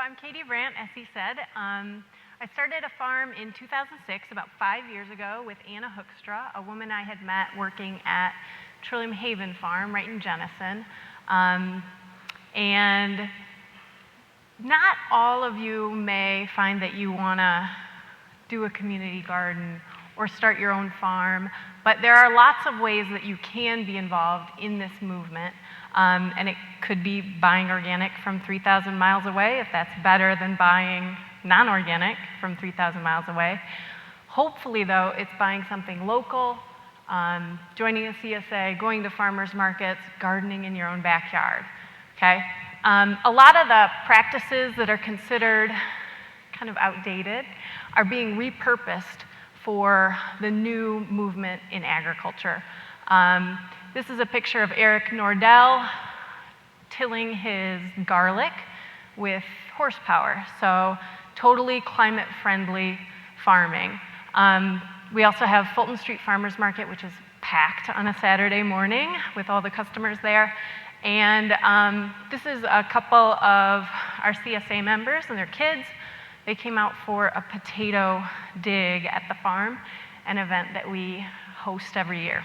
I'm Katie Brandt, as he said. I started a farm in 2006, about 5 years ago, with Anna Hoekstra, a woman I had met working at Trillium Haven Farm right in Jenison. And not all of you may find that you want to do a community garden or start your own farm, but there are lots of ways that you can be involved in this movement. And it could be buying organic from 3,000 miles away, if that's better than buying non-organic from 3,000 miles away. Hopefully, though, it's buying something local, joining a CSA, going to farmers markets, gardening in your own backyard, okay? A lot of the practices that are considered kind of outdated are being repurposed for the new movement in agriculture. This is a picture of Eric Nordell tilling his garlic with horsepower, so totally climate-friendly farming. We also have Fulton Street Farmers Market, which is packed on a Saturday morning with all the customers there. And this is a couple of our CSA members and their kids. They came out for a potato dig at the farm, an event that we host every year.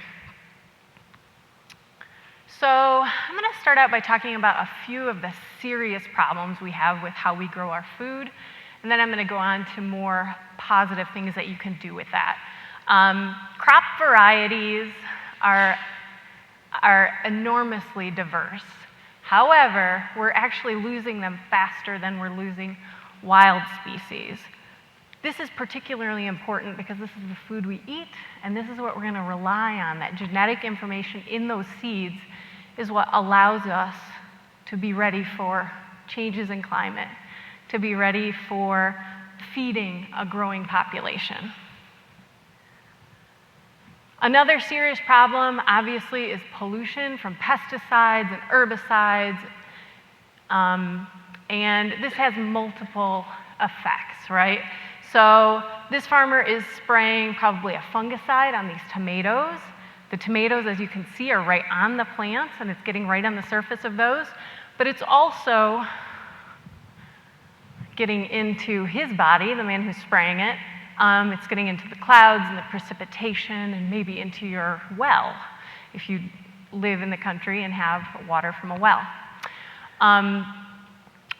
So I'm going to start out by talking about a few of the serious problems we have with how we grow our food, and then I'm going to go on to more positive things that you can do with that. Crop varieties are enormously diverse. However, we're actually losing them faster than we're losing wild species. This is particularly important because this is the food we eat, and this is what we're going to rely on. That genetic information in those seeds is what allows us to be ready for changes in climate, to be ready for feeding a growing population. Another serious problem, obviously, is pollution from pesticides and herbicides. And this has multiple effects, right? So this farmer is spraying probably a fungicide on these tomatoes. The tomatoes, as you can see, are right on the plants, and it's getting right on the surface of those. But it's also getting into his body, the man who's spraying it. It's getting into the clouds and the precipitation and maybe into your well, if you live in the country and have water from a well.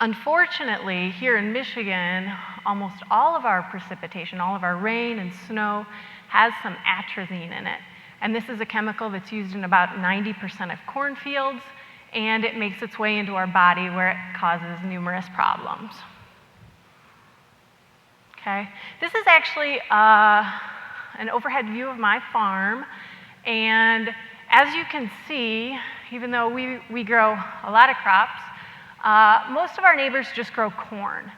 Unfortunately, here in Michigan, almost all of our precipitation, all of our rain and snow has some atrazine in it. And this is a chemical that's used in about 90% of cornfields, and it makes its way into our body where it causes numerous problems. Okay? This is actually an overhead view of my farm, and as you can see, even though we grow a lot of crops, most of our neighbors just grow corn.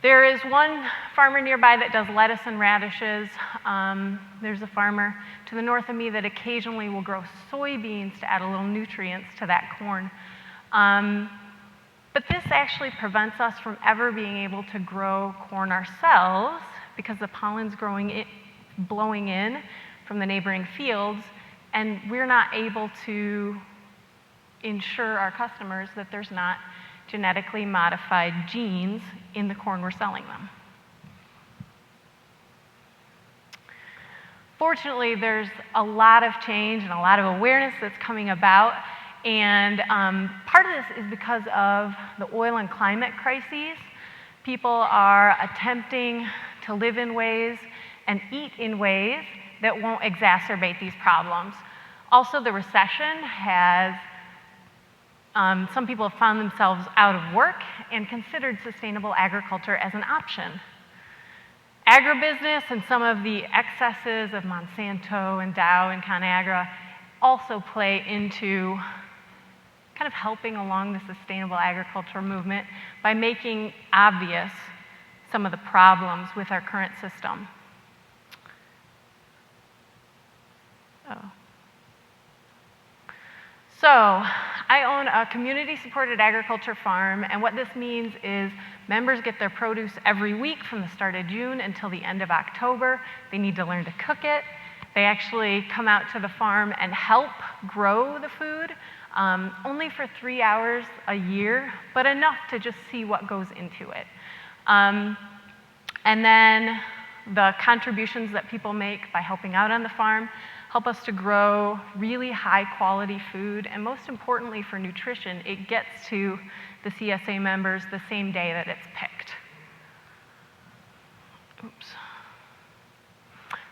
There is one farmer nearby that does lettuce and radishes. There's a farmer to the north of me that occasionally will grow soybeans to add a little nutrients to that corn. But this actually prevents us from ever being able to grow corn ourselves because the pollen's blowing in from the neighboring fields, and we're not able to ensure our customers that there's not genetically modified genes in the corn we're selling them. Fortunately, there's a lot of change and a lot of awareness that's coming about, and part of this is because of the oil and climate crises. People are attempting to live in ways and eat in ways that won't exacerbate these problems. Also, the recession has some people have found themselves out of work and considered sustainable agriculture as an option. Agribusiness and some of the excesses of Monsanto and Dow and ConAgra also play into kind of helping along the sustainable agriculture movement by making obvious some of the problems with our current system. So, I own a community-supported agriculture farm, and what this means is members get their produce every week from the start of June until the end of October. They need to learn to cook it. They actually come out to the farm and help grow the food. only for 3 hours a year, but enough to just see what goes into it. And then the contributions that people make by helping out on the farm help us to grow really high quality food, and most importantly for nutrition, it gets to the CSA members the same day that it's picked. Oops.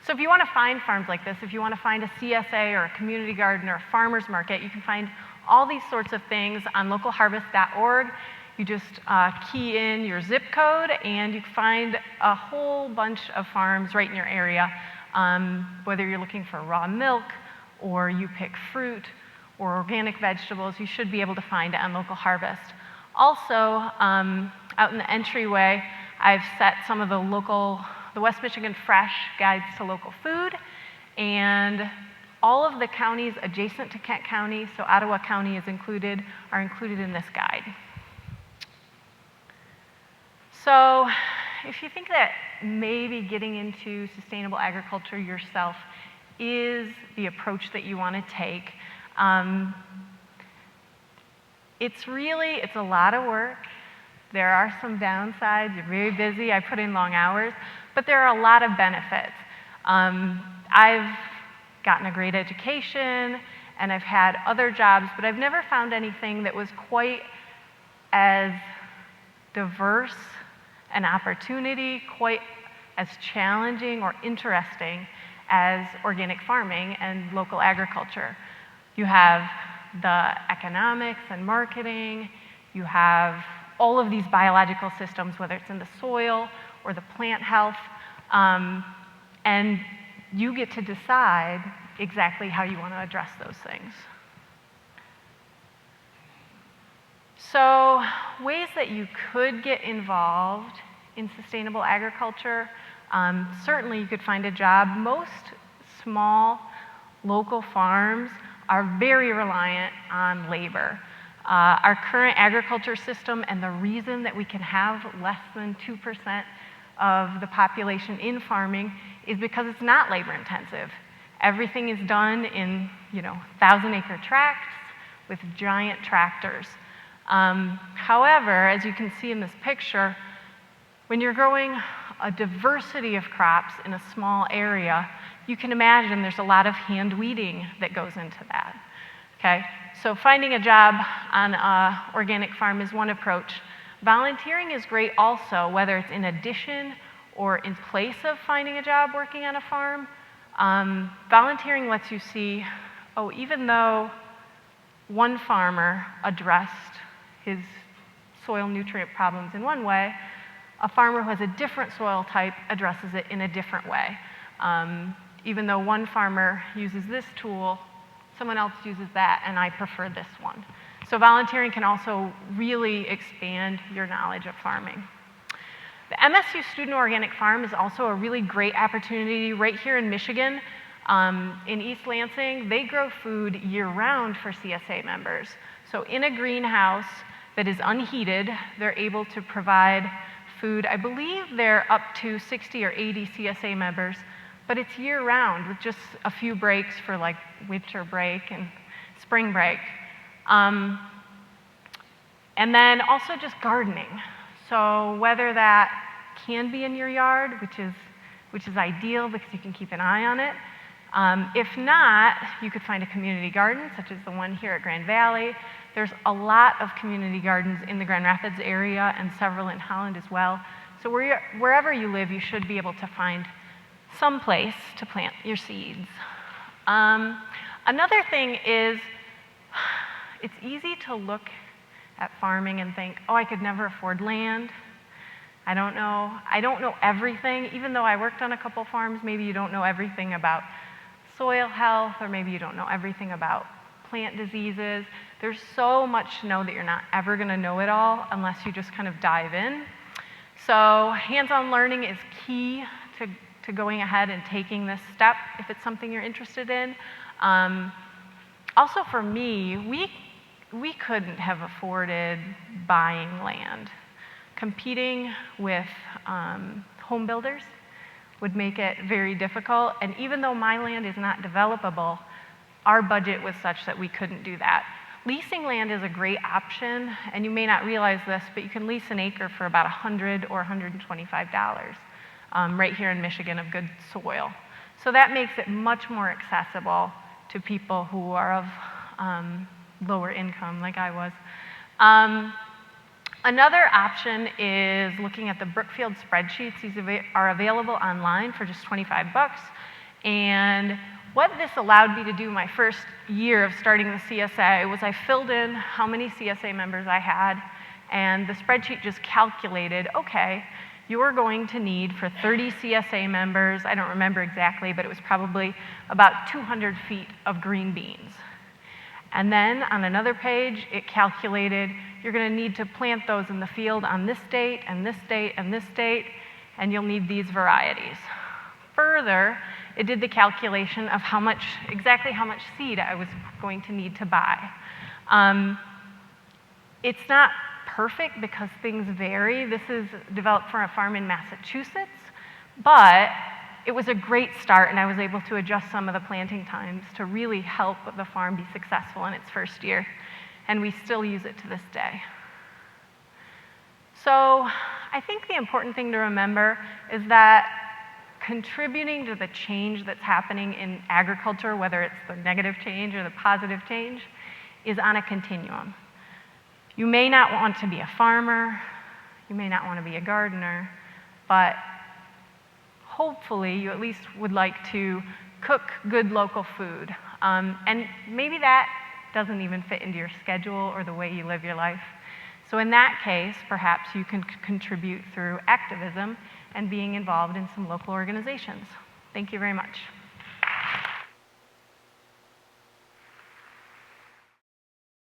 So if you want to find farms like this, if you want to find a CSA or a community garden or a farmer's market, you can find all these sorts of things on localharvest.org. You just key in your zip code and you can find a whole bunch of farms right in your area. Whether you're looking for raw milk or you pick fruit or organic vegetables, you should be able to find it on Local Harvest. Also, out in the entryway, I've set some of the West Michigan Fresh guides to local food, and all of the counties adjacent to Kent County, so Ottawa County are included in this guide. So if you think that maybe getting into sustainable agriculture yourself is the approach that you want to take, it's a lot of work. There are some downsides. You're very busy. I put in long hours, but there are a lot of benefits. I've gotten a great education and I've had other jobs, but I've never found anything that was quite as diverse an opportunity, quite as challenging or interesting as organic farming and local agriculture. You have the economics and marketing, you have all of these biological systems, whether it's in the soil or the plant health, and you get to decide exactly how you want to address those things. So, ways that you could get involved in sustainable agriculture, certainly you could find a job. Most small local farms are very reliant on labor. Our current agriculture system, and the reason that we can have less than 2% of the population in farming, is because it's not labor intensive. Everything is done in 1,000-acre tracts with giant tractors. However, as you can see in this picture, when you're growing a diversity of crops in a small area, you can imagine there's a lot of hand weeding that goes into that. Okay? So finding a job on an organic farm is one approach. Volunteering is great also, whether it's in addition or in place of finding a job working on a farm. Volunteering lets you see, even though one farmer addressed his soil nutrient problems in one way, a farmer who has a different soil type addresses it in a different way. Even though one farmer uses this tool, someone else uses that, and I prefer this one. So volunteering can also really expand your knowledge of farming. The MSU Student Organic Farm is also a really great opportunity right here in Michigan. In East Lansing, they grow food year-round for CSA members. So in a greenhouse that is unheated, they're able to provide food. I believe they're up to 60 or 80 CSA members, but it's year-round with just a few breaks for like winter break and spring break. And then also just gardening. So whether that can be in your yard, which is ideal because you can keep an eye on it. If not, you could find a community garden, such as the one here at Grand Valley. There's a lot of community gardens in the Grand Rapids area and several in Holland as well. So wherever you live, you should be able to find some place to plant your seeds. Another thing is, it's easy to look at farming and think, I could never afford land. I don't know everything. Even though I worked on a couple farms, maybe you don't know everything about soil health, or maybe you don't know everything about plant diseases. There's so much to know that you're not ever gonna know it all unless you just kind of dive in. So hands-on learning is key to going ahead and taking this step if it's something you're interested in. Also for me, we couldn't have afforded buying land. Competing with home builders would make it very difficult, and even though my land is not developable, our budget was such that we couldn't do that. Leasing land is a great option, and you may not realize this, but you can lease an acre for about $100 or $125 right here in Michigan of good soil. So that makes it much more accessible to people who are of lower income, like I was. Another option is looking at the Brookfield spreadsheets. These are available online for just 25 bucks. And what this allowed me to do my first year of starting the CSA was I filled in how many CSA members I had, and the spreadsheet just calculated, okay, you are going to need for 30 CSA members, I don't remember exactly, but it was probably about 200 feet of green beans. And then on another page, it calculated you're going to need to plant those in the field on this date, and this date, and this date, and you'll need these varieties. Further, it did the calculation of exactly how much seed I was going to need to buy. It's not perfect because things vary. This is developed for a farm in Massachusetts, but it was a great start, and I was able to adjust some of the planting times to really help the farm be successful in its first year, and we still use it to this day. So I think the important thing to remember is that contributing to the change that's happening in agriculture, whether it's the negative change or the positive change, is on a continuum. You may not want to be a farmer, you may not want to be a gardener, but hopefully you at least would like to cook good local food. And maybe that doesn't even fit into your schedule or the way you live your life. So in that case, perhaps you can contribute through activism and being involved in some local organizations. Thank you very much.